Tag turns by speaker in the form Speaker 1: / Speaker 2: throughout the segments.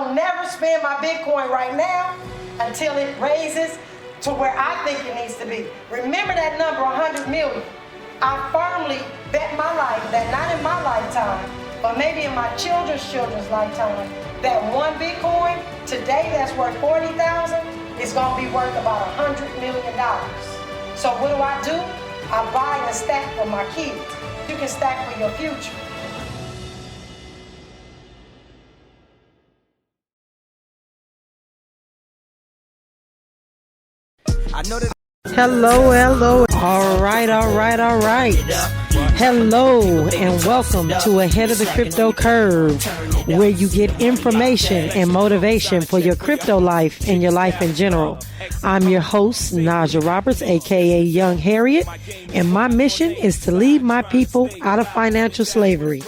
Speaker 1: won't never spend my Bitcoin right now until it raises to where I think it needs to be. Remember that number, 100 million. I firmly bet my life that not in my lifetime, but maybe in my children's lifetime, that one Bitcoin today that's worth 40,000 is gonna be worth about $100 million. So what do? I buy and stack for my kids. You can stack for your future.
Speaker 2: Hello. All right. Hello and welcome to Ahead of the Crypto Curve, where you get information and motivation for your crypto life and your life in general. I'm your host, Najah Roberts, aka Young Harriet, and my mission is to lead my people out of financial slavery.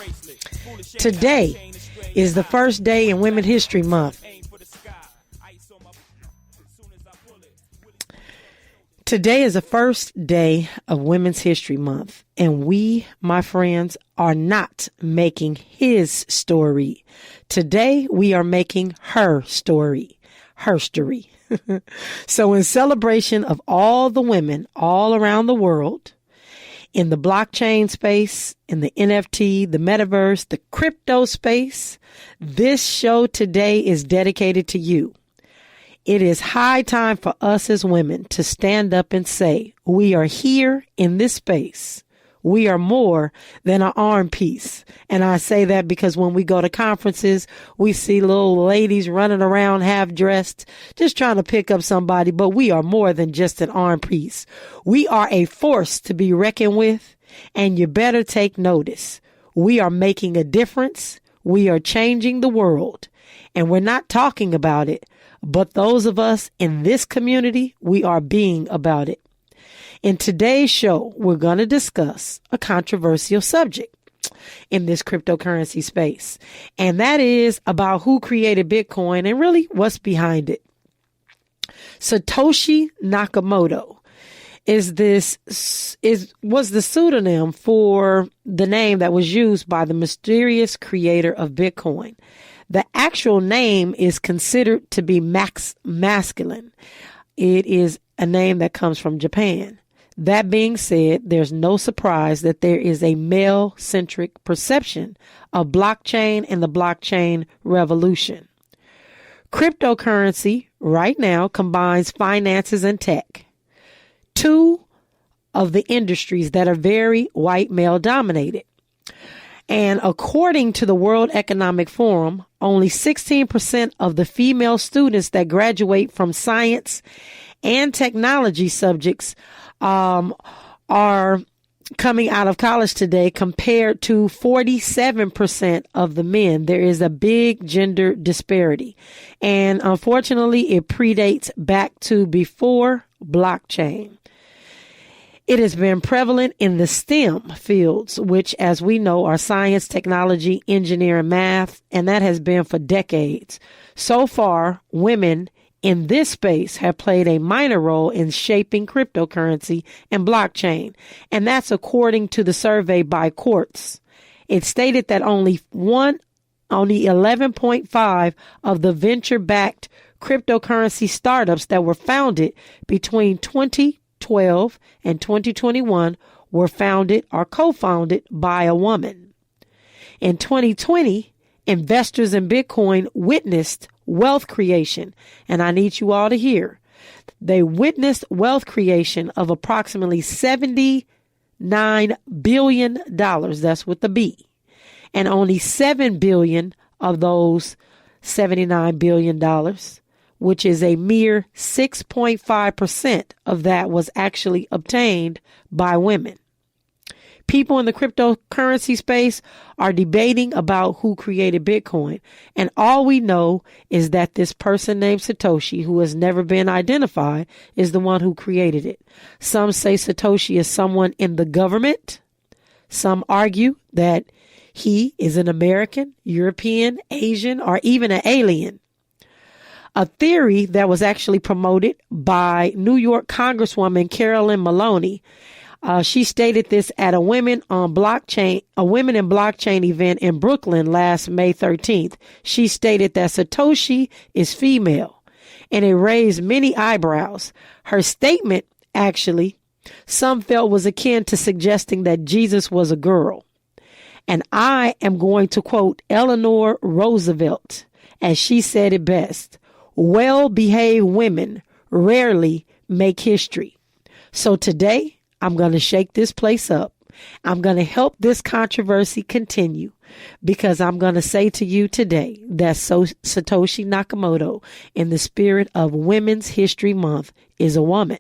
Speaker 2: Today is the first day in Women's History Month. Today is the first day of Women's History Month, and we, my friends, are not making his story. Today, we are making her story. So in celebration of all the women all around the world, in the blockchain space, in the NFT, the metaverse, the crypto space, this show today is dedicated to you. It is high time for us as women to stand up and say, we are here in this space. We are more than an arm piece. And I say that because when we go to conferences, we see little ladies running around half dressed, just trying to pick up somebody. But we are more than just an arm piece. We are a force to be reckoned with, and you better take notice. We are making a difference. We are changing the world, and we're not talking about it. But those of us in this community, we are being about it. In today's show, we're going to discuss a controversial subject in this cryptocurrency space. And that is about who created Bitcoin and really what's behind it. Satoshi Nakamoto was the pseudonym for the name that was used by the mysterious creator of Bitcoin. The actual name is considered to be masculine. It is a name that comes from Japan. That being said, there's no surprise that there is a male-centric perception of blockchain and the blockchain revolution. Cryptocurrency right now combines finances and tech, two of the industries that are very white male dominated. And according to the World Economic Forum, only 16% of the female students that graduate from science and technology subjects are coming out of college today compared to 47% of the men. There is a big gender disparity. And unfortunately, it predates back to before blockchain. It has been prevalent in the STEM fields, which, as we know, are science, technology, engineering, math, and that has been for decades. So far, women in this space have played a minor role in shaping cryptocurrency and blockchain, and that's according to the survey by Quartz. It stated that only 11.5 of the venture-backed cryptocurrency startups that were founded between 2012 and 2021 were founded or co-founded by a woman. In 2020, investors in Bitcoin witnessed wealth creation, and I need you all to hear. They witnessed wealth creation of approximately $79 billion. That's with the B. And only $7 billion of those $79 billion, which is a mere 6.5% of that, was actually obtained by women. People in the cryptocurrency space are debating about who created Bitcoin. And all we know is that this person named Satoshi, who has never been identified, is the one who created it. Some say Satoshi is someone in the government. Some argue that he is an American, European, Asian, or even an alien. A theory that was actually promoted by New York Congresswoman Carolyn Maloney She stated this at a Women in Blockchain event in Brooklyn last May 13th. She stated that Satoshi is female, and it raised many eyebrows. Her statement, actually, some felt was akin to suggesting that Jesus was a girl. And I am going to quote Eleanor Roosevelt, as she said it best: well-behaved women rarely make history. So today, I'm going to shake this place up. I'm going to help this controversy continue, because I'm going to say to you today that Satoshi Nakamoto, in the spirit of Women's History Month, is a woman.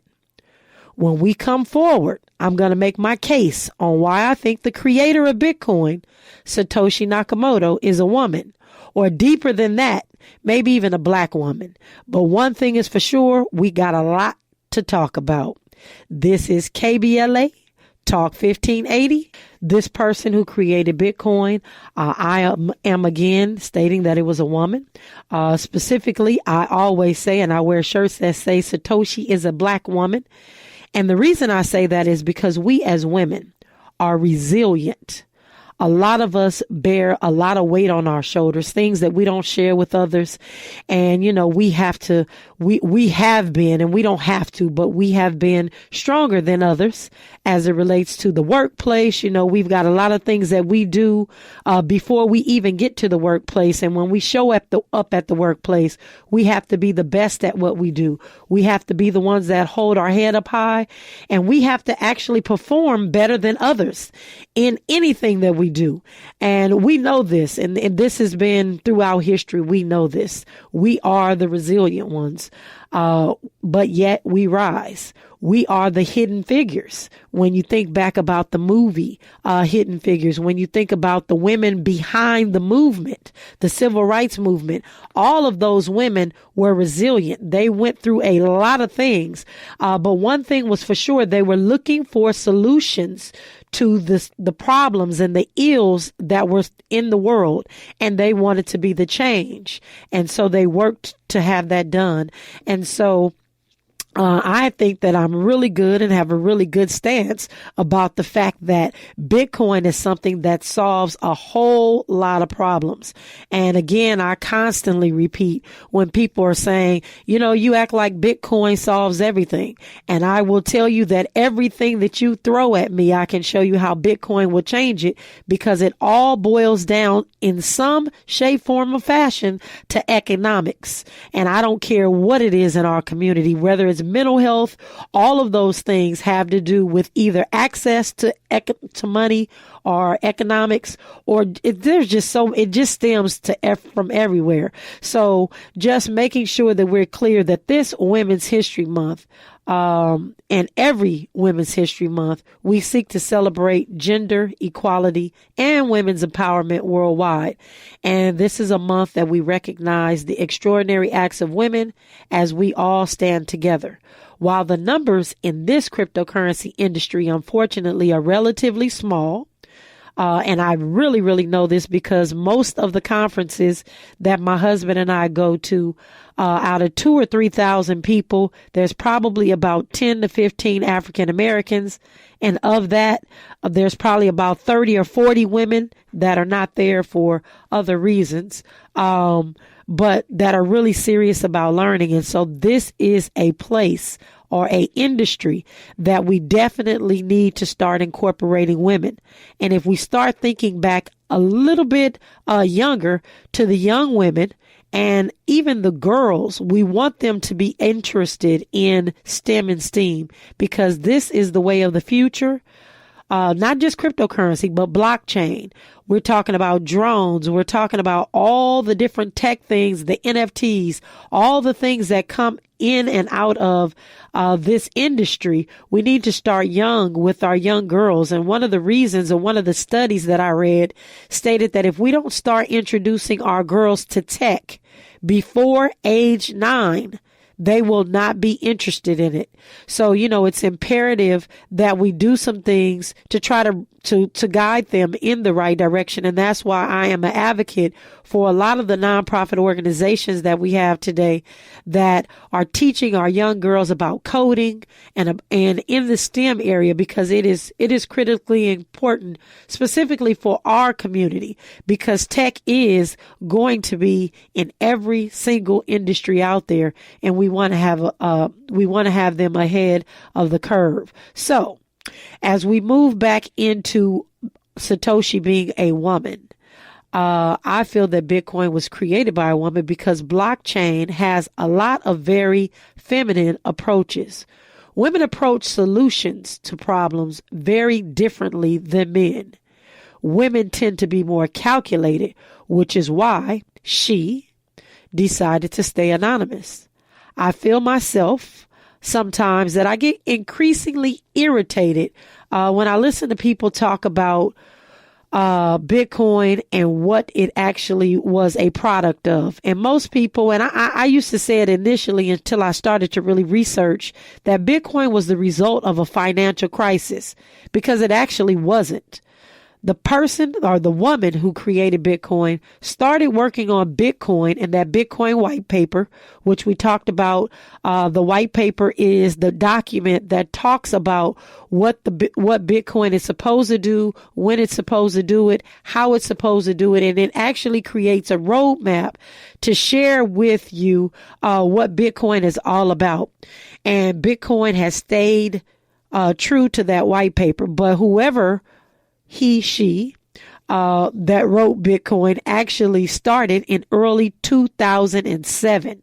Speaker 2: When we come forward, I'm going to make my case on why I think the creator of Bitcoin, Satoshi Nakamoto, is a woman, or deeper than that, maybe even a black woman. But one thing is for sure, we got a lot to talk about. This is KBLA Talk 1580. This person who created Bitcoin, I am again stating that it was a woman. Specifically, I always say, and I wear shirts that say Satoshi is a black woman. And the reason I say that is because we as women are resilient. A lot of us bear a lot of weight on our shoulders, things that we don't share with others. And, we have been, and we don't have to, but we have been stronger than others as it relates to the workplace. We've got a lot of things that we do before we even get to the workplace. And when we show up at the workplace, we have to be the best at what we do. We have to be the ones that hold our head up high, and we have to actually perform better than others in anything that we do. And we know this, and this has been throughout history. We know this. We are the resilient ones, but yet we rise. We are the hidden figures. When you think back about the movie Hidden Figures, when you think about the women behind the movement, the civil rights movement, all of those women were resilient. They went through a lot of things. But one thing was for sure, they were looking for solutions to the problems and the ills that were in the world, and they wanted to be the change. And so they worked to have that done. And so I think that I'm really good and have a really good stance about the fact that Bitcoin is something that solves a whole lot of problems. And again, I constantly repeat when people are saying, you act like Bitcoin solves everything. And I will tell you that everything that you throw at me, I can show you how Bitcoin will change it, because it all boils down in some shape, form, or fashion to economics. And I don't care what it is in our community, whether it's mental health, all of those things have to do with either access to money or economics, or it just stems from everywhere. So just making sure that we're clear that this Women's History Month, and every Women's History Month, we seek to celebrate gender equality and women's empowerment worldwide. And this is a month that we recognize the extraordinary acts of women as we all stand together. While the numbers in this cryptocurrency industry, unfortunately, are relatively small, and I really, really know this because most of the conferences that my husband and I go to, out of 2,000 or 3,000 people, there's probably about 10 to 15 African Americans. And of that, there's probably about 30 or 40 women that are not there for other reasons, but that are really serious about learning. And so this is a place or a industry that we definitely need to start incorporating women. And if we start thinking back a little bit younger to the young women and even the girls, we want them to be interested in STEM and STEAM, because this is the way of the future. Not just cryptocurrency, but blockchain. We're talking about drones. We're talking about all the different tech things, the NFTs, all the things that come in and out of this industry. We need to start young with our young girls. And one of the reasons, or one of the studies that I read, stated that if we don't start introducing our girls to tech before age 9, they will not be interested in it. So, it's imperative that we do some things to try to to guide them in the right direction. And that's why I am an advocate for a lot of the nonprofit organizations that we have today that are teaching our young girls about coding and in the STEM area, because it is critically important, specifically for our community, because tech is going to be in every single industry out there, and we want to have them ahead of the curve. So, as we move back into Satoshi being a woman, I feel that Bitcoin was created by a woman because blockchain has a lot of very feminine approaches. Women approach solutions to problems very differently than men. Women tend to be more calculated, which is why she decided to stay anonymous. I feel myself sometimes that I get increasingly irritated when I listen to people talk about Bitcoin and what it actually was a product of. And most people, and I used to say it initially until I started to really research, that Bitcoin was the result of a financial crisis, because it actually wasn't. The person or the woman who created Bitcoin started working on Bitcoin in that Bitcoin white paper, which we talked about. The white paper is the document that talks about what Bitcoin is supposed to do, when it's supposed to do it, how it's supposed to do it. And it actually creates a roadmap to share with you what Bitcoin is all about. And Bitcoin has stayed true to that white paper. But whoever she that wrote Bitcoin actually started in early 2007.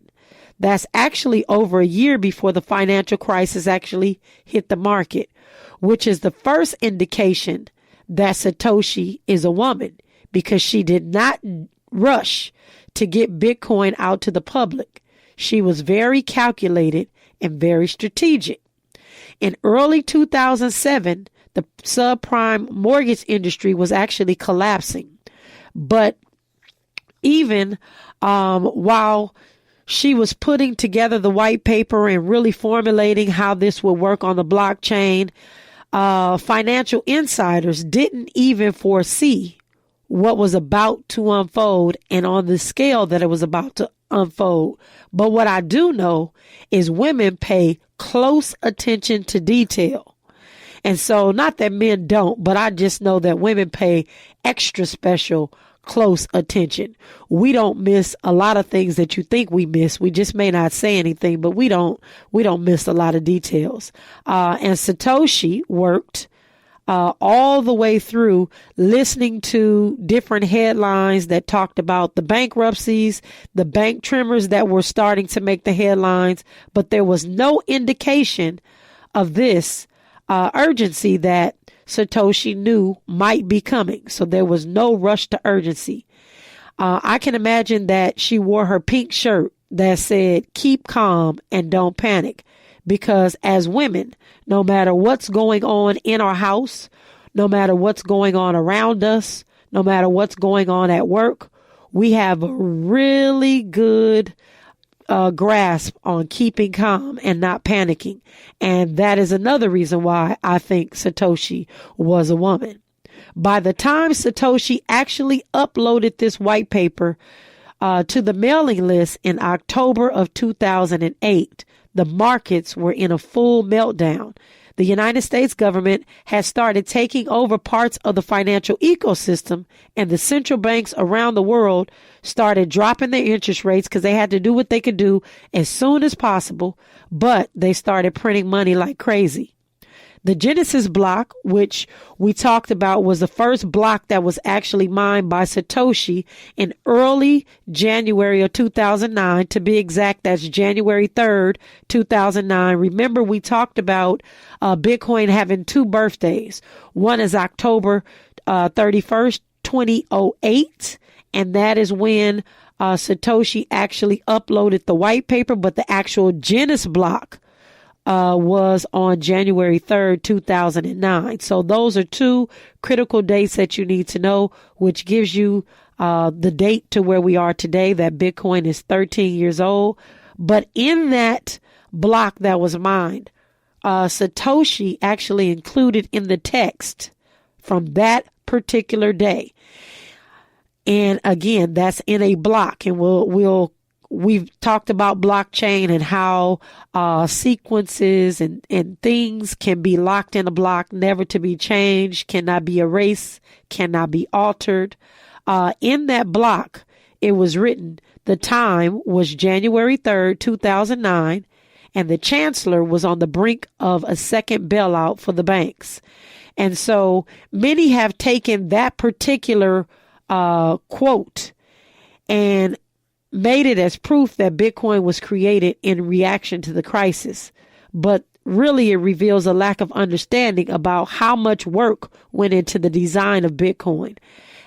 Speaker 2: That's actually over a year before the financial crisis actually hit the market, which is the first indication that Satoshi is a woman, because she did not rush to get Bitcoin out to the public. She was very calculated and very strategic. In early 2007, the subprime mortgage industry was actually collapsing. But even while she was putting together the white paper and really formulating how this would work on the blockchain, financial insiders didn't even foresee what was about to unfold and on the scale that it was about to unfold. But what I do know is women pay close attention to detail. And so, not that men don't, but I just know that women pay extra special close attention. We don't miss a lot of things that you think we miss. We just may not say anything, but we don't miss a lot of details. And Satoshi worked all the way through, listening to different headlines that talked about the bankruptcies, the bank tremors that were starting to make the headlines, but there was no indication of this urgency that Satoshi knew might be coming. So there was no rush to urgency. I can imagine that she wore her pink shirt that said, "Keep calm and don't panic," because as women, no matter what's going on in our house, no matter what's going on around us, no matter what's going on at work, we have a really good grasp on keeping calm and not panicking. And that is another reason why I think Satoshi was a woman. By the time Satoshi actually uploaded this white paper to the mailing list in October of 2008, the markets were in a full meltdown. The United States government has started taking over parts of the financial ecosystem, and the central banks around the world started dropping their interest rates because they had to do what they could do as soon as possible, but they started printing money like crazy. The Genesis block, which we talked about, was the first block that was actually mined by Satoshi in early January of 2009. To be exact, that's January 3rd, 2009. Remember, we talked about Bitcoin having two birthdays. One is October 31st, 2008, and that is when Satoshi actually uploaded the white paper, but the actual Genesis block was on January 3rd, 2009. So those are two critical dates that you need to know, which gives you the date to where we are today, that Bitcoin is 13 years old. But in that block that was mined, Satoshi actually included in the text from that particular day. And again, that's in a block. And we've talked about blockchain and how sequences and things can be locked in a block, never to be changed, cannot be erased, cannot be altered. In that block, it was written, the time was January 3rd, 2009, and the chancellor was on the brink of a second bailout for the banks. And so many have taken that particular quote and made it as proof that Bitcoin was created in reaction to the crisis. But really, it reveals a lack of understanding about how much work went into the design of Bitcoin,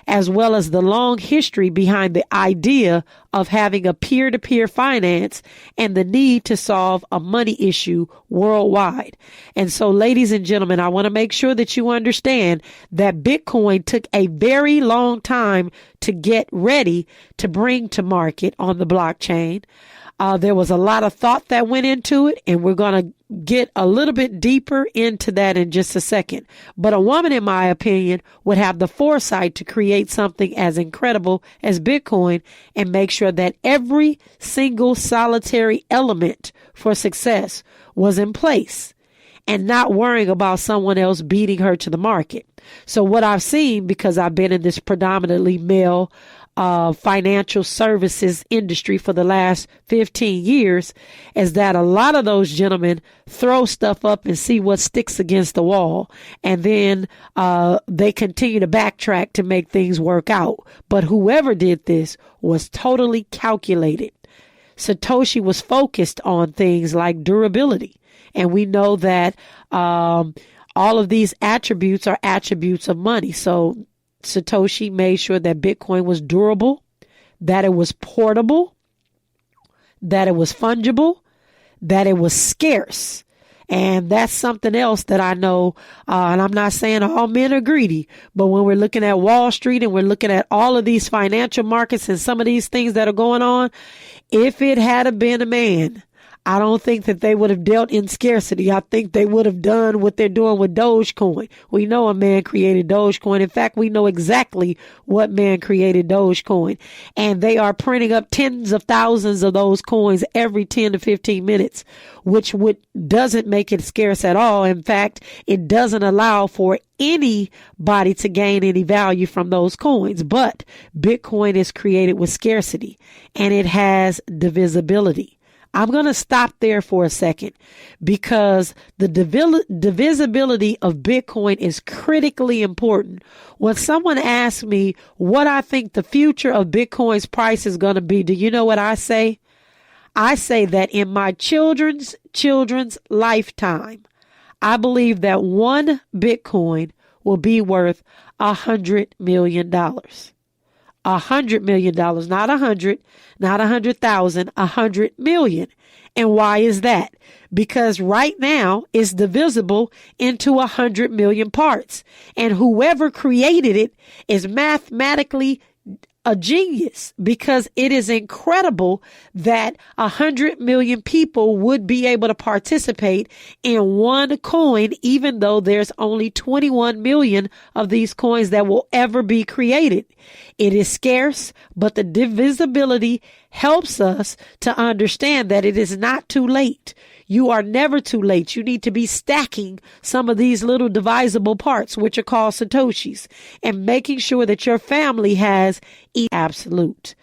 Speaker 2: as well as the long history behind the idea of having a peer-to-peer finance and the need to solve a money issue worldwide. And so, ladies and gentlemen, I want to make sure that you understand that Bitcoin took a very long time to get ready to bring to market on the blockchain. There was a lot of thought that went into it, and we're going to get a little bit deeper into that in just a second. But a woman, in my opinion, would have the foresight to create something as incredible as Bitcoin and make sure that every single solitary element for success was in place and not worrying about someone else beating her to the market. So what I've seen, because I've been in this predominantly male financial services industry for the last 15 years, is that a lot of those gentlemen throw stuff up and see what sticks against the wall. And then they continue to backtrack to make things work out. But whoever did this was totally calculated. Satoshi was focused on things like durability. And we know that all of these attributes are attributes of money. So Satoshi made sure that Bitcoin was durable, that it was portable, that it was fungible, that it was scarce. And that's something else that I know, and I'm not saying all men are greedy, but when we're looking at Wall Street and we're looking at all of these financial markets and some of these things that are going on, if it had been a man, I don't think that they would have dealt in scarcity. I think they would have done what they're doing with Dogecoin. We know a man created Dogecoin. In fact, we know exactly what man created Dogecoin. And they are printing up tens of thousands of those coins every 10 to 15 minutes, which doesn't make it scarce at all. In fact, it doesn't allow for anybody to gain any value from those coins. But Bitcoin is created with scarcity, and it has divisibility. I'm going to stop there for a second because the divisibility of Bitcoin is critically important. When someone asks me what I think the future of Bitcoin's price is going to be, do you know what I say? I say that in my children's lifetime, I believe that one Bitcoin will be worth $100 million. $100 million, not 100, not 100,000, 100 million. And why is that? Because right now it's divisible into 100 million parts. And whoever created it is mathematically a genius, because it is incredible that 100 million people would be able to participate in one coin, even though there's only 21 million of these coins that will ever be created. It is scarce, but the divisibility helps us to understand that it is not too late. You are never too late. You need to be stacking some of these little divisible parts, which are called Satoshis, and making sure that your family has absolute.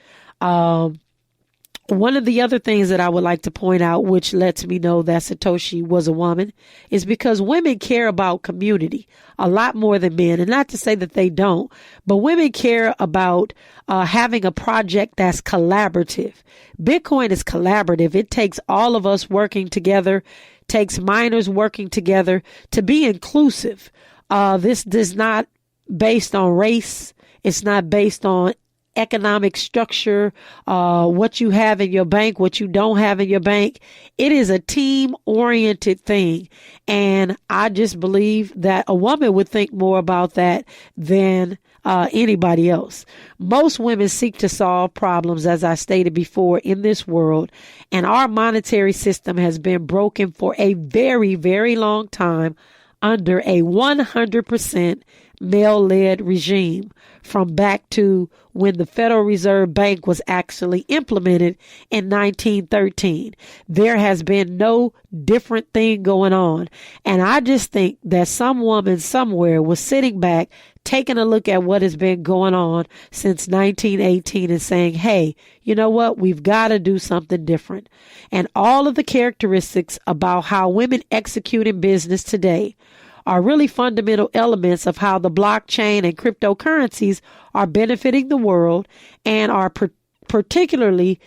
Speaker 2: One of the other things that I would like to point out, which lets me know that Satoshi was a woman, is because women care about community a lot more than men. And not to say that they don't, but women care about having a project that's collaborative. Bitcoin is collaborative. It takes all of us working together, takes miners working together to be inclusive. This is not based on race. It's not based on economic structure, what you have in your bank, what you don't have in your bank. It is a team-oriented thing. And I just believe that a woman would think more about that than anybody else. Most women seek to solve problems, as I stated before, in this world. And our monetary system has been broken for a very, very long time under a 100% male-led regime from back to when the Federal Reserve Bank was actually implemented in 1913. There has been no different thing going on. And I just think that some woman somewhere was sitting back, taking a look at what has been going on since 1918 and saying, hey, you know what? We've got to do something different. And all of the characteristics about how women execute in business today are really fundamental elements of how the blockchain and cryptocurrencies are benefiting the world and are particularly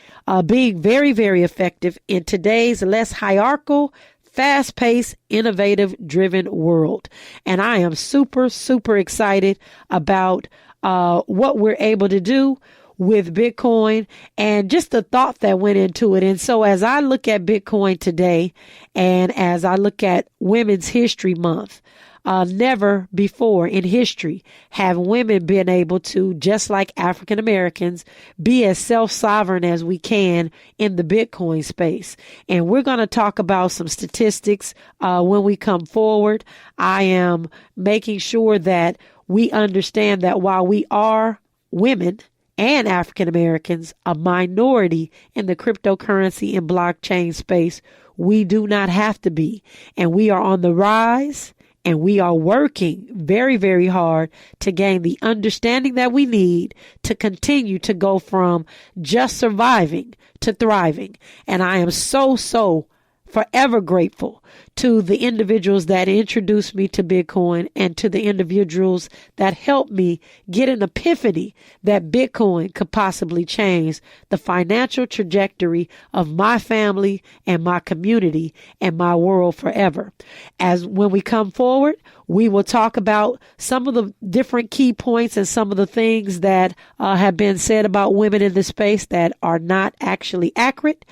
Speaker 2: being very, very effective in today's less hierarchical, fast-paced, innovative-driven world. And I am super, super excited about what we're able to do with Bitcoin and just the thought that went into it. And so as I look at Bitcoin today and as I look at Women's History Month, never before in history have women been able to, just like African Americans, be as self-sovereign as we can in the Bitcoin space. And we're going to talk about some statistics when we come forward. I am making sure that we understand that while we are women and African Americans, a minority in the cryptocurrency and blockchain space, we do not have to be. And we are on the rise. And we are working very, very hard to gain the understanding that we need to continue to go from just surviving to thriving. And I am so forever grateful to the individuals that introduced me to Bitcoin and to the individuals that helped me get an epiphany that Bitcoin could possibly change the financial trajectory of my family and my community and my world forever. As when we come forward, we will talk about some of the different key points and some of the things that have been said about women in the space that are not actually accurate.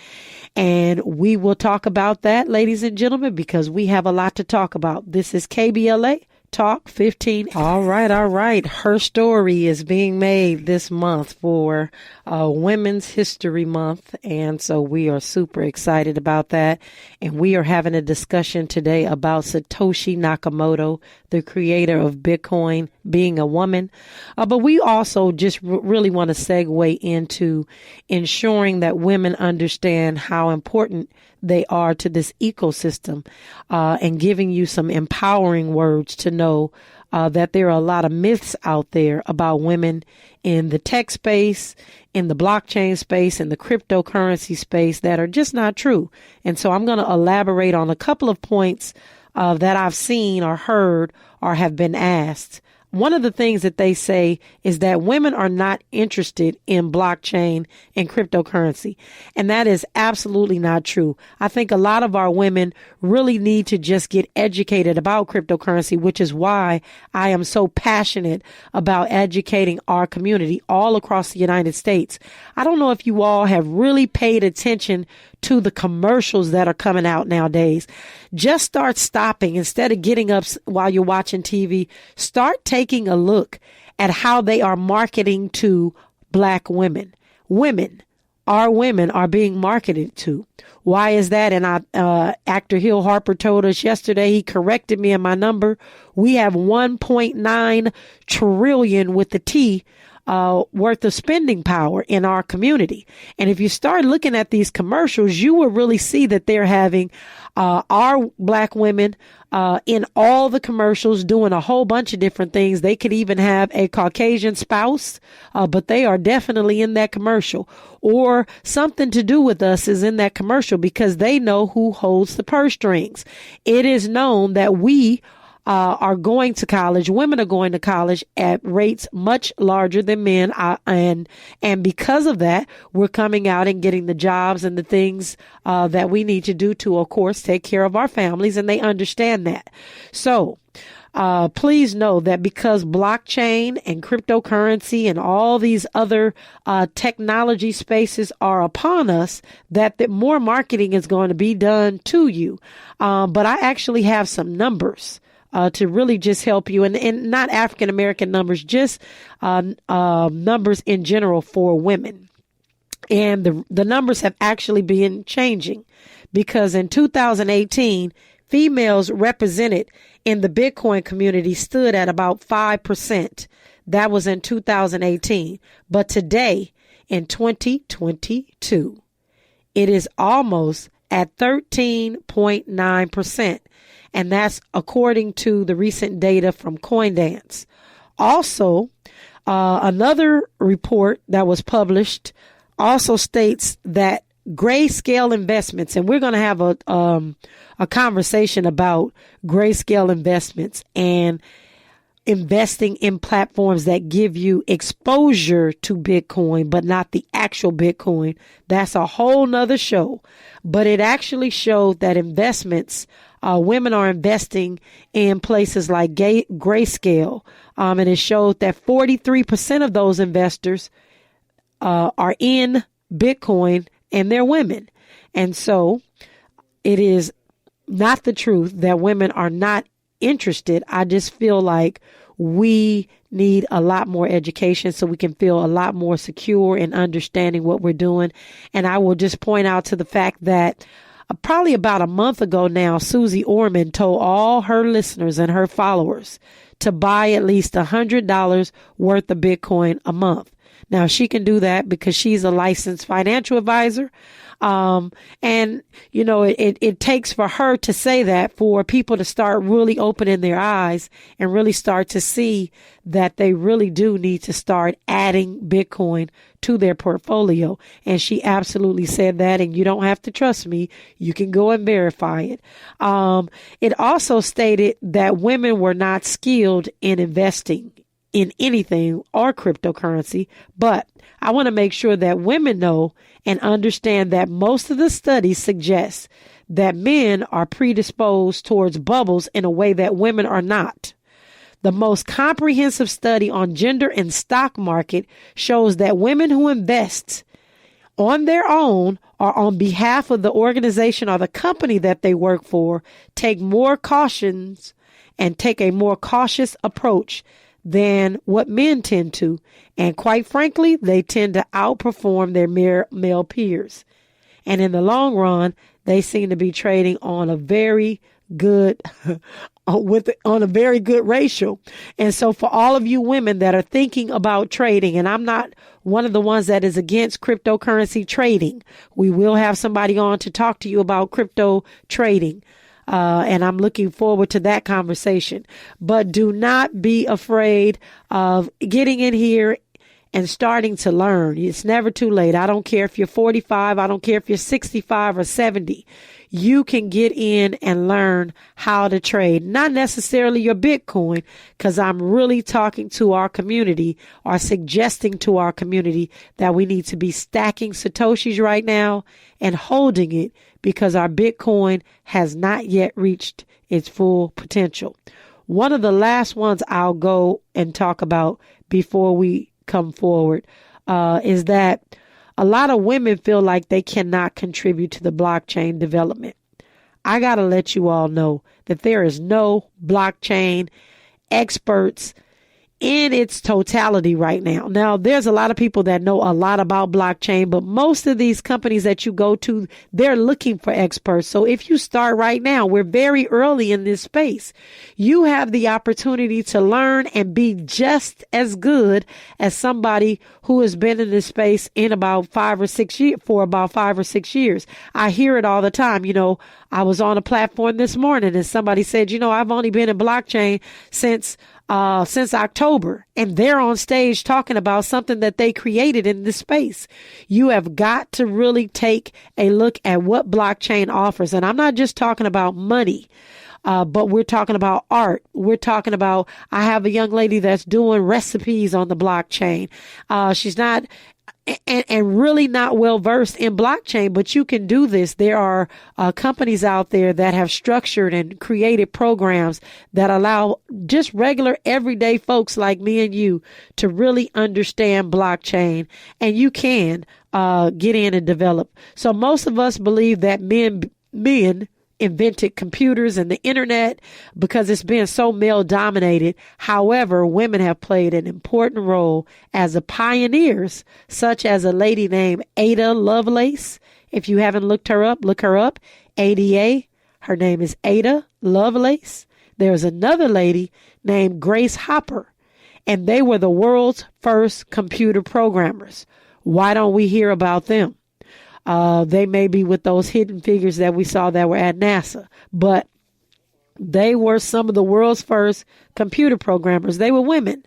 Speaker 2: And we will talk about that, ladies and gentlemen, because we have a lot to talk about. This is KBLA Talk 15. All right. Her story is being made this month for Women's History Month. And so we are super excited about that. And we are having a discussion today about Satoshi Nakamoto, the creator of Bitcoin, being a woman. But we also just really want to segue into ensuring that women understand how important they are to this ecosystem, and giving you some empowering words to know that there are a lot of myths out there about women in the tech space, in the blockchain space, in the cryptocurrency space that are just not true. And so I'm going to elaborate on a couple of points that I've seen or heard or have been asked. One of the things that they say is that women are not interested in blockchain and cryptocurrency. And that is absolutely not true. I think a lot of our women really need to just get educated about cryptocurrency, which is why I am so passionate about educating our community all across the United States. I don't know if you all have really paid attention to the commercials that are coming out nowadays. Just start stopping instead of getting up while you're watching TV. Start taking a look at how they are marketing to Black women. Our women are being marketed to. Why is that? And actor Hill Harper told us yesterday, he corrected me in my number. We have 1.9 trillion with the T worth of spending power in our community. And if you start looking at these commercials, you will really see that they're having our Black women in all the commercials doing a whole bunch of different things. They could even have a Caucasian spouse, but they are definitely in that commercial. Or something to do with us is in that commercial because they know who holds the purse strings. It is known that we are going to college. Women are going to college at rates much larger than men. And because of that, we're coming out and getting the jobs and the things that we need to do to, of course, take care of our families. And they understand that. So please know that because blockchain and cryptocurrency and all these other technology spaces are upon us, that more marketing is going to be done to you. But I actually have some numbers to really just help you, and not African American numbers, just numbers in general for women. And the numbers have actually been changing because in 2018, females represented in the Bitcoin community stood at about 5%. That was in 2018. But today, in 2022, it is almost at 13.9%. And that's according to the recent data from CoinDance. Also, another report that was published also states that grayscale investments, and we're going to have a conversation about grayscale investments and investing in platforms that give you exposure to Bitcoin, but not the actual Bitcoin. That's a whole nother show. But it actually showed that investments, women are investing in places like Grayscale. And it showed that 43% of those investors are in Bitcoin and they're women. And so it is not the truth that women are not interested. I just feel like we need a lot more education so we can feel a lot more secure in understanding what we're doing. And I will just point out to the fact that probably about a month ago now, Susie Orman told all her listeners and her followers to buy at least $100 worth of Bitcoin a month. Now, she can do that because she's a licensed financial advisor. And, you know, it takes for her to say that for people to start really opening their eyes and really start to see that they really do need to start adding Bitcoin to their portfolio. And she absolutely said that. And you don't have to trust me. You can go and verify it. It also stated that women were not skilled in investing in anything or cryptocurrency, but I want to make sure that women know and understand that most of the studies suggest that men are predisposed towards bubbles in a way that women are not. The most comprehensive study on gender and stock market shows that women who invest on their own or on behalf of the organization or the company that they work for take more cautions and take a more cautious approach than what men tend to. And quite frankly, they tend to outperform their male peers. And in the long run, they seem to be trading on a very good on a very good ratio. And so for all of you women that are thinking about trading, and I'm not one of the ones that is against cryptocurrency trading, we will have somebody on to talk to you about crypto trading. And I'm looking forward to that conversation. But do not be afraid of getting in here and starting to learn. It's never too late. I don't care if you're 45. I don't care if you're 65 or 70. You can get in and learn how to trade. Not necessarily your Bitcoin, because I'm really talking to our community or suggesting to our community that we need to be stacking Satoshis right now and holding it, because our Bitcoin has not yet reached its full potential. One of the last ones I'll go and talk about before we come forward is that a lot of women feel like they cannot contribute to the blockchain development. I got to let you all know that there is no blockchain experts in its totality right now. Now, there's a lot of people that know a lot about blockchain, but most of these companies that you go to, they're looking for experts. So if you start right now, we're very early in this space. You have the opportunity to learn and be just as good as somebody who has been in this space in about 5 or 6 years, for about 5 or 6 years. I hear it all the time. You know, I was on a platform this morning and somebody said, you know, I've only been in blockchain since October, and they're on stage talking about something that they created in this space. You have got to really take a look at what blockchain offers. And I'm not just talking about money, but we're talking about art. We're talking about, I have a young lady that's doing recipes on the blockchain. She's not and really not well versed in blockchain, but you can do this. There are companies out there that have structured and created programs that allow just regular everyday folks like me and you to really understand blockchain, and you can get in and develop. So most of us believe that men invented computers and the internet because it's been so male dominated. However, women have played an important role as the pioneers, such as a lady named Ada Lovelace. If you haven't looked her up, look her up. ADA. Her name is Ada Lovelace. There's another lady named Grace Hopper, and they were the world's first computer programmers. Why don't we hear about them? They may be with those hidden figures that we saw that were at NASA, but they were some of the world's first computer programmers. They were women.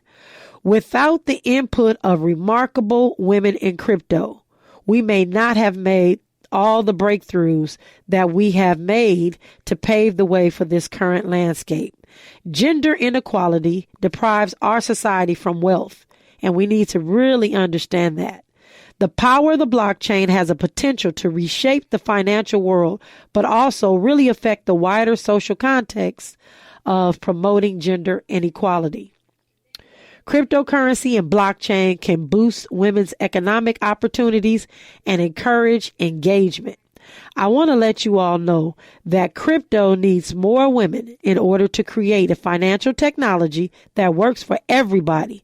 Speaker 2: Without the input of remarkable women in crypto, we may not have made all the breakthroughs that we have made to pave the way for this current landscape. Gender inequality deprives our society from wealth, and we need to really understand that. The power of the blockchain has a potential to reshape the financial world, but also really affect the wider social context of promoting gender inequality. Cryptocurrency and blockchain can boost women's economic opportunities and encourage engagement. I want to let you all know that crypto needs more women in order to create a financial technology that works for everybody.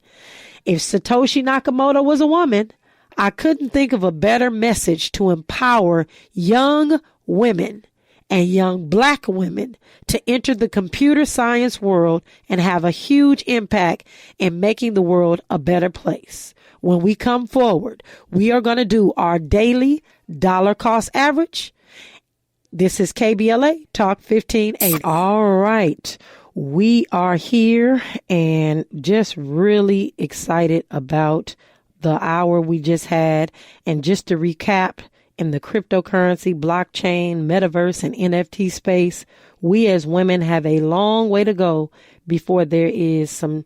Speaker 2: If Satoshi Nakamoto was a woman, I couldn't think of a better message to empower young women and young Black women to enter the computer science world and have a huge impact in making the world a better place. When we come forward, we are going to do our daily dollar cost average. This is KBLA Talk 1580. All right. We are here and just really excited about the hour we just had. And just to recap, in the cryptocurrency, blockchain, metaverse, and NFT space, we as women have a long way to go before there is some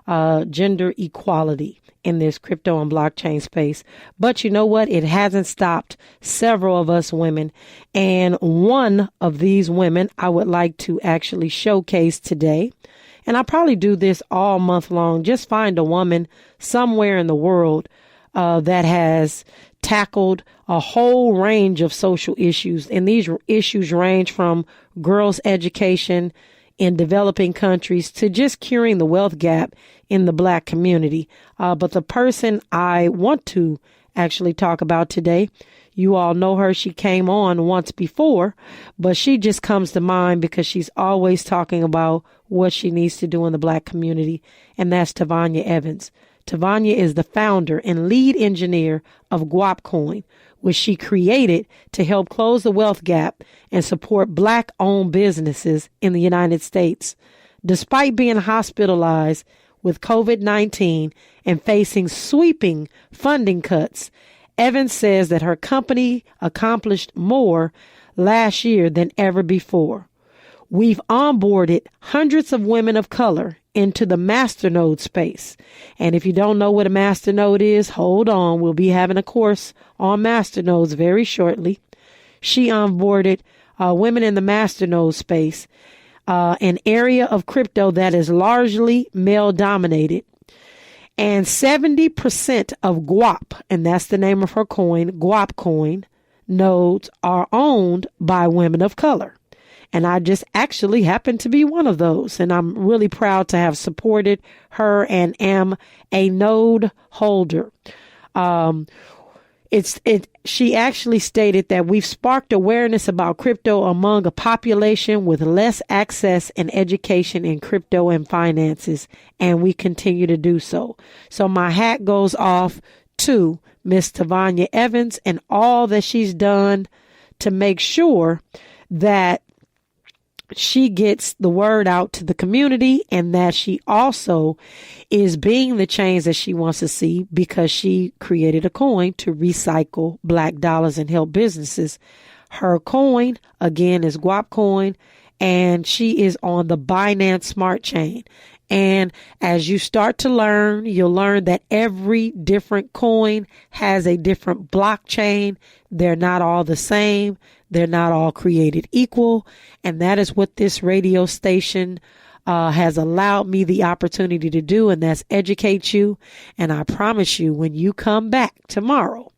Speaker 2: gender equality in this crypto and blockchain space. But you know what? It hasn't stopped several of us women. And one of these women I would like to actually showcase today. And I'll probably do this all month long. Just find a woman somewhere in the world that has tackled a whole range of social issues. And these issues range from girls' education in developing countries to just curing the wealth gap in the Black community. But the person I want to actually talk about today, you all know her. She came on once before, but she just comes to mind because she's always talking about what she needs to do in the Black community, and that's Tavania Evans. Tavania is the founder and lead engineer of Guapcoin, which she created to help close the wealth gap and support Black-owned businesses in the United States. Despite being hospitalized with COVID-19 and facing sweeping funding cuts, Evans says that her company accomplished more last year than ever before. We've onboarded hundreds of women of color into the masternode space. And if you don't know what a masternode is, hold on. We'll be having a course on masternodes very shortly. She onboarded women in the masternode space, an area of crypto that is largely male dominated. And 70% of Guap, and that's the name of her coin, Guapcoin, nodes are owned by women of color. And I just actually happen to be one of those. And I'm really proud to have supported her and am a node holder. She actually stated that we've sparked awareness about crypto among a population with less access and education in crypto and finances, and we continue to do so. So my hat goes off to Miss Tavania Evans and all that she's done to make sure that she gets the word out to the community, and that she also is being the change that she wants to see, because she created a coin to recycle Black dollars and help businesses. Her coin, again, is Guapcoin, and she is on the Binance Smart Chain. And as you start to learn, you'll learn that every different coin has a different blockchain. They're not all the same. They're not all created equal. And that is what this radio station has allowed me the opportunity to do, and that's educate you. And I promise you, when you come back tomorrow,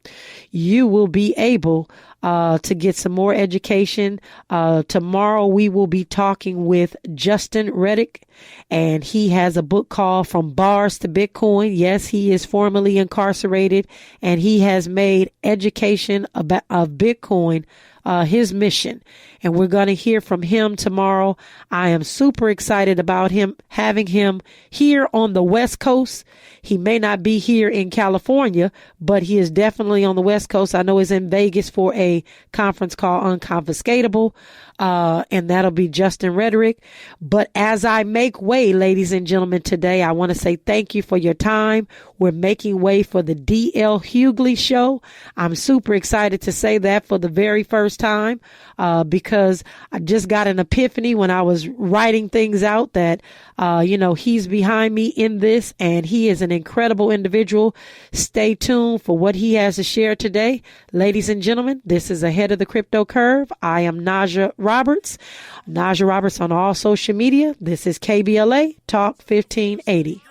Speaker 2: you will be able to get some more education. Tomorrow we will be talking with Justin Reddick, and he has a book called From Bars to Bitcoin. Yes, he is formerly incarcerated, and he has made education of Bitcoin his mission. And we're going to hear from him tomorrow. I am super excited about having him here on the West Coast. He may not be here in California, but he is definitely on the West Coast. I know he's in Vegas for a conference called Unconfiscatable, and that'll be Justin Reddick. But as I make way, ladies and gentlemen, today, I want to say thank you for your time. We're making way for the D.L. Hughley Show. I'm super excited to say that for the very first time, because I just got an epiphany when I was writing things out that, he's behind me in this, and he is an incredible individual. Stay tuned for what he has to share today. Ladies and gentlemen, this is Ahead of the Crypto Curve. I am Najah Roberts on all social media. This is KBLA Talk 1580.